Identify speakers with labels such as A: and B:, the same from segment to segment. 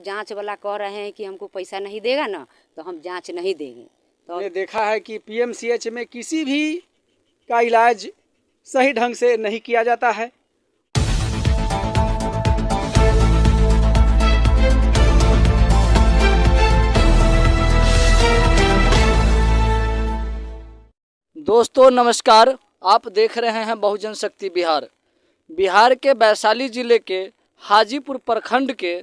A: जांच वाला कह रहे हैं कि हमको पैसा नहीं देगा ना तो हम जांच नहीं देंगे। तो
B: हमने देखा है कि पीएमसीएच में किसी भी का इलाज सही ढंग से नहीं किया जाता है। दोस्तों नमस्कार, आप देख रहे हैं बहुजन शक्ति बिहार। बिहार के वैशाली जिले के हाजीपुर प्रखंड के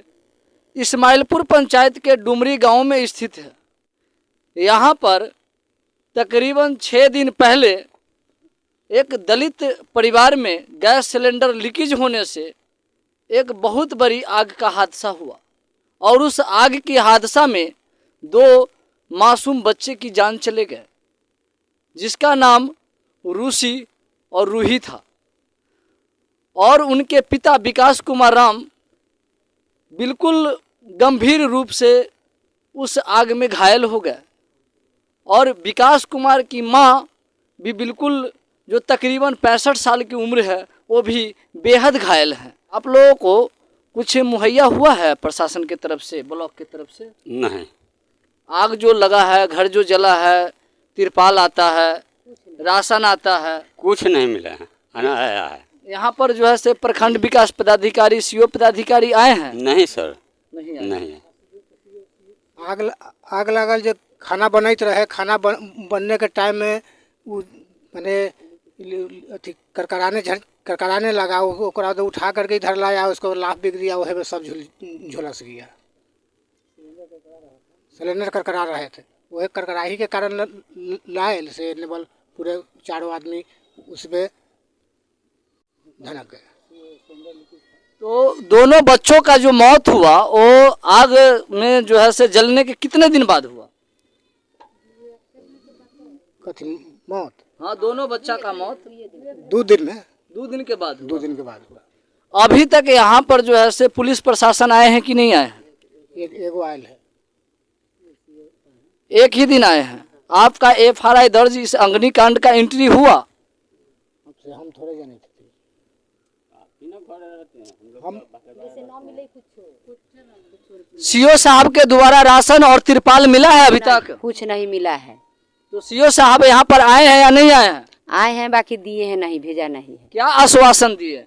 B: इस्माइलपुर पंचायत के डुमरी गांव में स्थित है। यहां पर तकरीबन 6 दिन पहले एक दलित परिवार में गैस सिलेंडर लीकेज होने से एक बहुत बड़ी आग का हादसा हुआ और उस आग की हादसा में 2 मासूम बच्चे की जान चले गए, जिसका नाम रूसी और रूही था। और उनके पिता विकास कुमार राम बिल्कुल गंभीर रूप से उस आग में घायल हो गए और विकास कुमार की मां भी बिल्कुल, जो तकरीबन 65 साल की उम्र है, वो भी बेहद घायल हैं। आप लोगों को कुछ मुहैया हुआ है प्रशासन की तरफ से, ब्लॉक की तरफ से?
C: नहीं।
B: आग जो लगा है, घर जो जला है, तिरपाल आता है, राशन आता है,
C: कुछ नहीं मिला है, आया है।
B: यहाँ पर जो है से प्रखंड विकास पदाधिकारी, सीओ पदाधिकारी आए हैं?
C: नहीं सर,
B: नहीं आए।
C: नहीं।
D: आग लागल जो खाना बनते रहे, खाना बनने के टाइम में मैंने अथी करकराने लगा, ओकरा तो उठा करके इधर लाया, उसको लाभ बिक दिया, वही में सब झुलस गया। सिलेंडर करकरा रहे थे, वही करकराही के कारण लाए से नेबल पूरे 4 आदमी उसमें धनक गए।
B: तो दोनों बच्चों का जो मौत हुआ वो आग में जो है से जलने के कितने दिन बाद हुआ?
D: कथी मौत?
B: हाँ, दोनों बच्चा का मौत
D: 2 दिन में,
B: 2 दिन के बाद हुआ।
D: 2 दिन के बाद हुआ।
B: अभी तक यहाँ पर जो है से पुलिस प्रशासन आए हैं कि नहीं आए हैं?
D: एगो आयल है,
B: एक ही दिन आए हैं। आपका FRI दर्ज इस अग्निकांड का एंट्री हुआ?
D: हम थोड़े जाने थे, हम
B: सीओ साहब के द्वारा राशन और तिरपाल मिला है अभी तक?
A: कुछ नहीं मिला है।
B: तो सीओ साहब यहाँ पर आए हैं या नहीं आए हैं?
A: आए हैं, बाकी दिए हैं नहीं, भेजा नहीं है।
B: क्या आश्वासन दिए?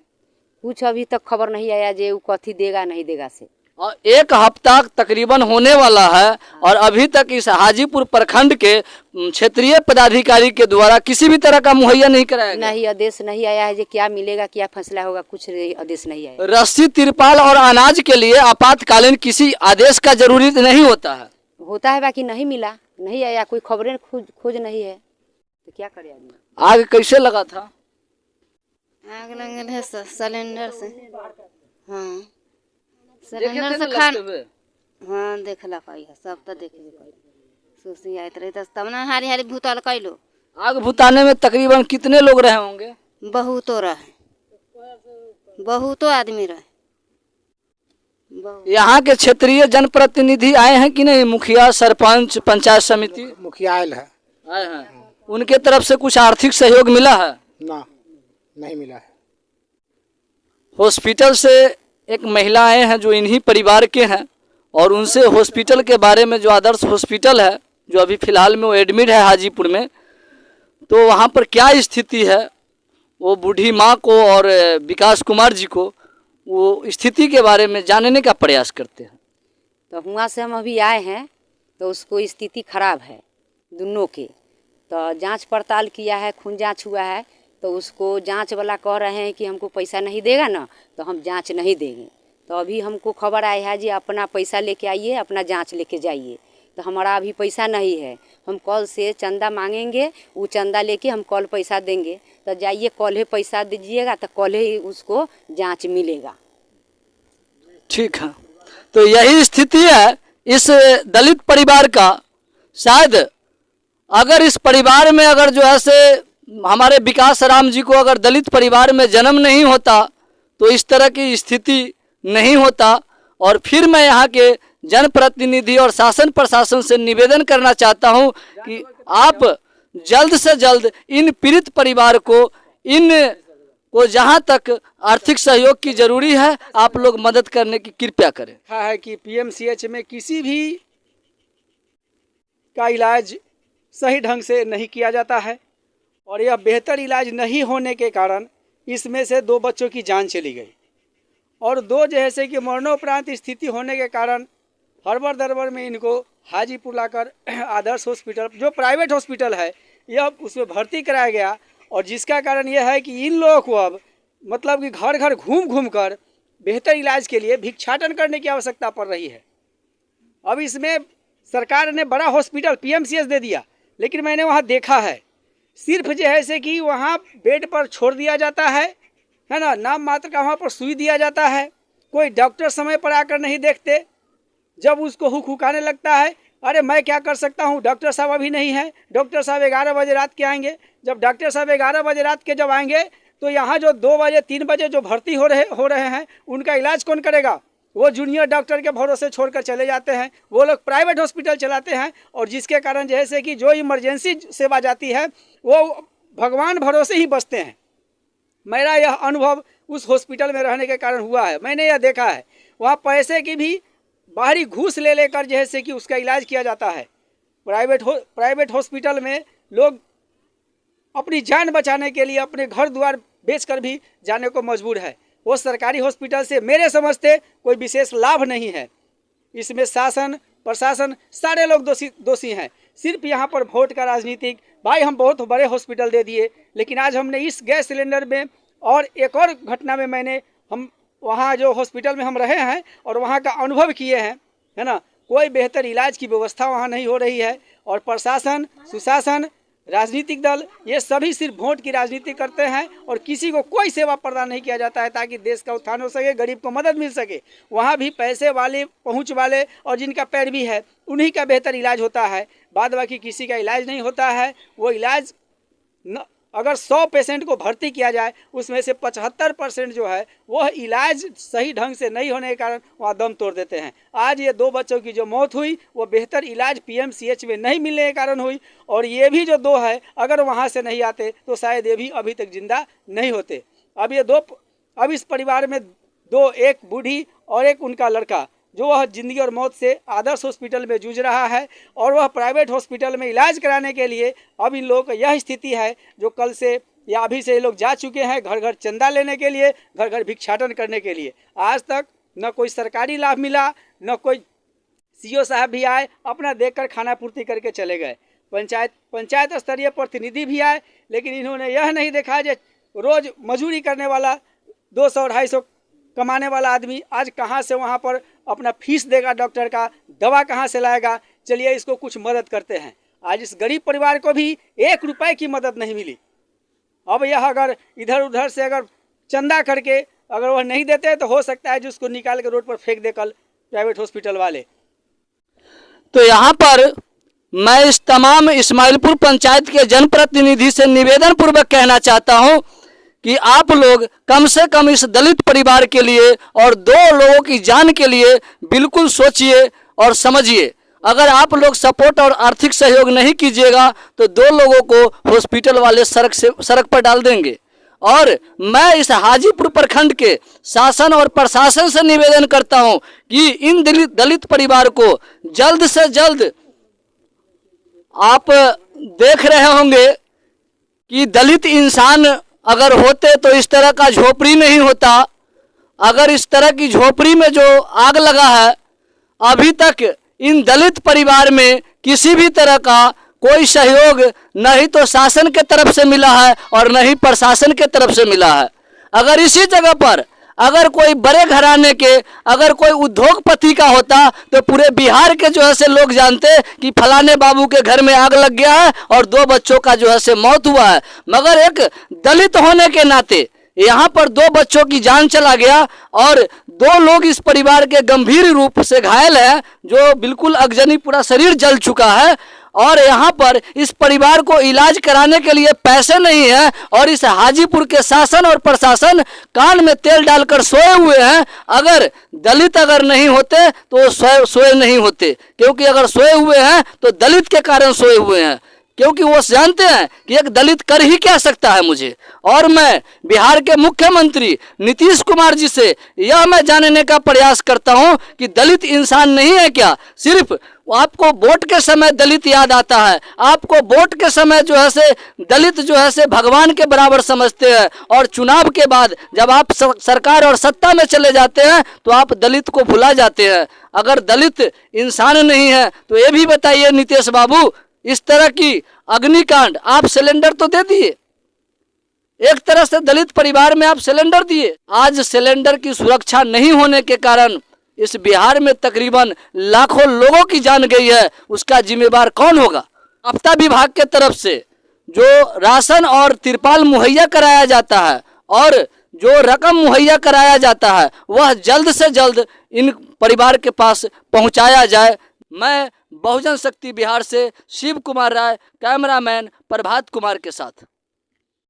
A: कुछ अभी तक खबर नहीं आया जे कथी देगा नहीं देगा से।
B: और 1 हफ्ता तकरीबन होने वाला है और अभी तक इस हाजीपुर प्रखंड के क्षेत्रीय पदाधिकारी के द्वारा किसी भी तरह का मुहैया नहीं कराया गया।
A: नहीं, आदेश नहीं आया है जे क्या मिलेगा, क्या फैसला होगा, कुछ आदेश नहीं आया।
B: रस्सी, तिरपाल और अनाज के लिए आपातकालीन किसी आदेश का जरूरी नहीं होता है?
A: होता है, बाकी नहीं मिला, नहीं आया, कोई खबरें खोज नहीं है, तो क्या करे आदमी।
B: आग कैसे लगा था?
E: आग लगल है सिलेंडर से। हाँ,
B: सिलेंडर से
E: हाँ देखला पाई है, सब तो देखे सोसी आयत रही तब ना हारी हारी भूतल कैलो।
B: आग भुताने में तकरीबन कितने लोग रहे होंगे?
E: बहुतो रहे, बहुतो आदमी रहे।
B: यहाँ के क्षेत्रीय जनप्रतिनिधि आए हैं कि नहीं? मुखिया, सरपंच, पंचायत समिति?
D: मुखिया आयल है।
B: आए हैं। उनके तरफ से कुछ आर्थिक सहयोग मिला है?
D: ना, नहीं मिला है।
B: हॉस्पिटल से एक महिला आए हैं जो इन्हीं परिवार के हैं और उनसे हॉस्पिटल के बारे में, जो आदर्श हॉस्पिटल है जो अभी फ़िलहाल में वो एडमिट है हाजीपुर में, तो वहाँ पर क्या स्थिति है, वो बूढ़ी माँ को और विकास कुमार जी को वो स्थिति के बारे में जानने का प्रयास करते हैं।
A: तो वहाँ से हम अभी आए हैं, तो उसको स्थिति खराब है दोनों के। तो जांच पड़ताल किया है, खून जांच हुआ है, तो उसको जांच वाला कह रहे हैं कि हमको पैसा नहीं देगा ना तो हम जांच नहीं देंगे। तो अभी हमको खबर आई है जी अपना पैसा लेके आइए, अपना जांच लेके जाइए। तो हमारा अभी पैसा नहीं है, हम कल से चंदा मांगेंगे, वो चंदा लेके हम कल पैसा देंगे। तो जाइए, कल ही पैसा दीजिएगा तो कल ही उसको जांच मिलेगा।
B: ठीक है, तो यही स्थिति है इस दलित परिवार का। शायद अगर इस परिवार में अगर जो है से हमारे विकास राम जी को अगर दलित परिवार में जन्म नहीं होता तो इस तरह की स्थिति नहीं होता। और फिर मैं यहाँ के जनप्रतिनिधि और शासन प्रशासन से निवेदन करना चाहता हूँ कि आप जल्द से जल्द इन पीड़ित परिवार को, इन को जहाँ तक आर्थिक सहयोग की जरूरी है, आप लोग मदद करने की कृपया करें।
F: कहा है कि पीएमसीएच में किसी भी का इलाज सही ढंग से नहीं किया जाता है और यह बेहतर इलाज नहीं होने के कारण इसमें से 2 बच्चों की जान चली गई और 2 जैसे कि मरणोपरांत स्थिति होने के कारण हड़बड़ दड़बड़ में इनको हाजीपुर लाकर आदर्श हॉस्पिटल जो प्राइवेट हॉस्पिटल है यह उसमें भर्ती कराया गया और जिसका कारण यह है कि इन लोगों को अब मतलब कि घर घर घूम घूम कर बेहतर इलाज के लिए भिक्षाटन करने की आवश्यकता पड़ रही है। अब इसमें सरकार ने बड़ा हॉस्पिटल पीएमसीएच दे दिया, लेकिन मैंने वहाँ देखा है सिर्फ जो है से कि वहाँ बेड पर छोड़ दिया जाता है ना, नाम मात्र का वहाँ पर सुई दिया जाता है, कोई डॉक्टर समय पर आकर नहीं देखते। जब उसको हुकाने लगता है, अरे मैं क्या कर सकता हूँ, डॉक्टर साहब अभी नहीं है, डॉक्टर साहब 11 बजे रात के आएंगे। जब डॉक्टर साहब 11 बजे रात के जब आएंगे तो यहाँ जो 2 बजे 3 बजे जो भर्ती हो रहे हैं उनका इलाज कौन करेगा? वो जूनियर डॉक्टर के भरोसे छोड़कर चले जाते हैं, वो लोग प्राइवेट हॉस्पिटल चलाते हैं और जिसके कारण जैसे कि जो इमरजेंसी सेवा जाती है वो भगवान भरोसे ही बचते हैं। मेरा यह अनुभव उस हॉस्पिटल में रहने के कारण हुआ है, मैंने यह देखा है। वहाँ पैसे की भी बाहरी घूस ले लेकर जैसे कि उसका इलाज किया जाता है। प्राइवेट हॉस्पिटल में लोग अपनी जान बचाने के लिए अपने घर द्वार बेचकर भी जाने को मजबूर है। वो सरकारी हॉस्पिटल से मेरे समझते कोई विशेष लाभ नहीं है। इसमें शासन प्रशासन सारे लोग दोषी हैं। सिर्फ यहाँ पर वोट का राजनीतिक, भाई हम बहुत बड़े हॉस्पिटल दे दिए, लेकिन आज हमने इस गैस सिलेंडर में और एक और घटना में हम वहाँ जो हॉस्पिटल में हम रहे हैं और वहाँ का अनुभव किए हैं, है ना, कोई बेहतर इलाज की व्यवस्था वहाँ नहीं हो रही है। और प्रशासन, सुशासन, राजनीतिक दल ये सभी सिर्फ वोट की राजनीति करते हैं और किसी को कोई सेवा प्रदान नहीं किया जाता है ताकि देश का उत्थान हो सके, गरीब को मदद मिल सके। वहाँ भी पैसे वाले, पहुँच वाले और जिनका पैरवी है उन्हीं का बेहतर इलाज होता है, बाद बाकी किसी का इलाज नहीं होता है। वो इलाज अगर 100 पेशेंट को भर्ती किया जाए उसमें से 75% जो है वह इलाज सही ढंग से नहीं होने के कारण वहाँ दम तोड़ देते हैं। आज ये 2 बच्चों की जो मौत हुई वो बेहतर इलाज पीएमसीएच में नहीं मिलने के कारण हुई और ये भी जो 2 है अगर वहाँ से नहीं आते तो शायद ये भी अभी तक जिंदा नहीं होते। अब इस परिवार में 2, एक बूढ़ी और एक उनका लड़का जो वह जिंदगी और मौत से आदर्श हॉस्पिटल में जूझ रहा है और वह प्राइवेट हॉस्पिटल में इलाज कराने के लिए अब इन लोगों का यह स्थिति है जो कल से या अभी से ये लोग जा चुके हैं घर घर चंदा लेने के लिए, घर घर भिक्षाटन करने के लिए। आज तक न कोई सरकारी लाभ मिला, न कोई सीओ साहब भी आए अपना देखकर खाना पूर्ति करके चले गए। पंचायत स्तरीय प्रतिनिधि भी आए, लेकिन इन्होंने यह नहीं देखा जो रोज़ मजदूरी करने वाला 200-250 कमाने वाला आदमी आज कहाँ से वहाँ पर अपना फीस देगा, डॉक्टर का दवा कहाँ से लाएगा। चलिए इसको कुछ मदद करते हैं। आज इस गरीब परिवार को भी 1 रुपए की मदद नहीं मिली। अब यह अगर इधर उधर से अगर चंदा करके अगर वह नहीं देते तो हो सकता है जिसको निकाल के रोड पर फेंक दे कल प्राइवेट हॉस्पिटल वाले।
B: तो यहाँ पर मैं इस तमाम इस्माइलपुर पंचायत के जनप्रतिनिधि से निवेदन पूर्वक कहना चाहता हूँ कि आप लोग कम से कम इस दलित परिवार के लिए और 2 लोगों की जान के लिए बिल्कुल सोचिए और समझिए। अगर आप लोग सपोर्ट और आर्थिक सहयोग नहीं कीजिएगा तो 2 लोगों को हॉस्पिटल वाले सड़क पर डाल देंगे। और मैं इस हाजीपुर प्रखंड के शासन और प्रशासन से निवेदन करता हूं कि इन दलित परिवार को जल्द से जल्द, आप देख रहे होंगे कि दलित इंसान अगर होते तो इस तरह का झोपड़ी नहीं होता। अगर इस तरह की झोपड़ी में जो आग लगा है, अभी तक इन दलित परिवार में किसी भी तरह का कोई सहयोग नहीं तो शासन के तरफ से मिला है और न ही प्रशासन के तरफ से मिला है। अगर इसी जगह पर अगर कोई बड़े घराने के अगर कोई उद्योगपति का होता तो पूरे बिहार के जो है से लोग जानते कि फलाने बाबू के घर में आग लग गया है और 2 बच्चों का जो है से मौत हुआ है। मगर एक दलित होने के नाते यहाँ पर 2 बच्चों की जान चला गया और 2 लोग इस परिवार के गंभीर रूप से घायल हैं, जो बिल्कुल अगजनी पूरा शरीर जल चुका है। और यहाँ पर इस परिवार को इलाज कराने के लिए पैसे नहीं है और इस हाजीपुर के शासन और प्रशासन कान में तेल डालकर सोए हुए हैं। अगर दलित अगर नहीं होते तो सोए नहीं होते, क्योंकि अगर सोए हुए हैं तो दलित के कारण सोए हुए हैं। क्योंकि वो जानते हैं कि एक दलित कर ही क्या सकता है मुझे। और मैं बिहार के मुख्यमंत्री नीतीश कुमार जी से यह मैं जानने का प्रयास करता हूं कि दलित इंसान नहीं है क्या? सिर्फ आपको वोट के समय दलित याद आता है, आपको वोट के समय जो है से दलित जो है से भगवान के बराबर समझते हैं, और चुनाव के बाद जब आप सरकार और सत्ता में चले जाते हैं तो आप दलित को भुला जाते हैं। अगर दलित इंसान नहीं है तो ये भी बताइए नीतीश बाबू, इस तरह की अग्निकांड, आप सिलेंडर तो दे दिए, एक तरह से दलित परिवार में आप सिलेंडर दिए, आज सिलेंडर की सुरक्षा नहीं होने के कारण इस बिहार में तकरीबन लाखों लोगों की जान गई है। उसका जिम्मेदार कौन होगा? आपदा विभाग के तरफ से जो राशन और तिरपाल मुहैया कराया जाता है और जो रकम मुहैया कराया जाता है वह जल्द से जल्द इन परिवार के पास पहुंचाया जाए। मैं बहुजन शक्ति बिहार से शिव कुमार राय, कैमरामैन प्रभात कुमार के साथ।